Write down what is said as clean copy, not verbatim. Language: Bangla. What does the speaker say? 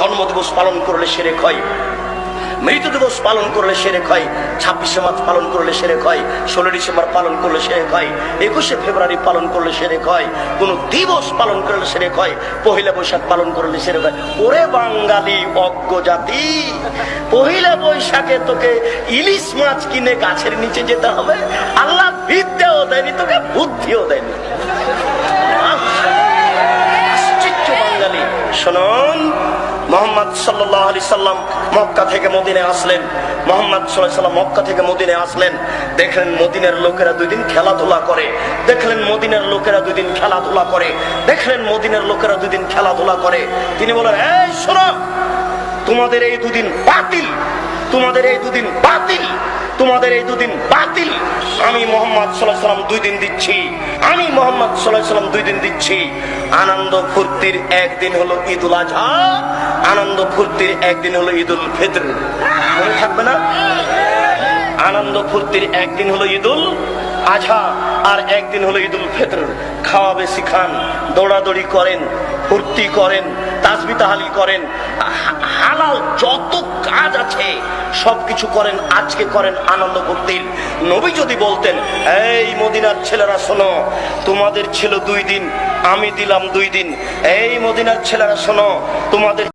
জন্মদিবস পালন করলে শিরক হয়, মৃত্যু দিবস পালন করলে শিরক হয়, 26শে মার্চ পালন করলে শিরক হয়, 16 ডিসেম্বর পালন করলে শিরক হয়, 21শে ফেব্রুয়ারি পালন করলে শিরক হয়, কোন দিবস পালন করলে শিরক হয়, পহেলা বৈশাখ পালন করলে শিরক হয়। ওরে বাঙালি অজ্ঞ জাতি, পহেলা বৈশাখে তোকে ইলিশ মাছ কিনে গাছের নিচে যেতে হবে? আল্লাহ বিদ্যাও দেয়নি তোকে, বুদ্ধিও দেয়নি। আশ্চর্য বাঙালি। শুনুন, মুহাম্মদ সাল্লাল্লাহু আলাইহি সাল্লাম মক্কা থেকে মদিনায় আসলেন। মুহাম্মদ সাল্লাল্লাহু আলাইহি সাল্লাম মক্কা থেকে মদিনায় আসলেন। দেখলেন মদিনার লোকেরা 2 দিন খেলাধুলা করে। দেখলেন মদিনার লোকেরা 2 দিন খেলাধুলা করে। দেখলেন মদিনার লোকেরা 2 দিন খেলাধুলা করে। তিনি বলেন, এই শোনো, তোমাদের এই 2 দিন বাতিল, তোমাদের এই 2 দিন বাতিল, তোমাদের এই 2 দিন বাতিল। আমি মুহাম্মদ সাল্লাল্লাহু আলাইহি সাল্লাম 2 দিন দিচ্ছি, আমি মুহাম্মদ সাল্লাল্লাহু আলাইহি সাল্লাম 2 দিন দিচ্ছি। আনন্দ ফুর্তির একদিন হলো ঈদুল আজহা, আনন্দ ফুর্তির একদিন হলো ঈদুল ফিতর। মনে থাকবে না? আনন্দ ফুর্তির একদিন হলো ঈদুল আজহা আর একদিন হলো ঈদুল ফিতর। খাওয়া বেশি খান, দৌড়াদৌড়ি করেন, ফুর্তি করেন, তাসবিহ তাহলিল করেন, হালাল যত কাজ আছে সবকিছু করেন, আজকে করেন আনন্দ ফুর্তির। নবী যদি বলতেন, এই মদিনার ছেলেরা শোনো, তোমাদের ছিল 2 দিন, আমি দিলাম 2 দিন। এই মদিনার ছেলেরা শোনো, তোমাদের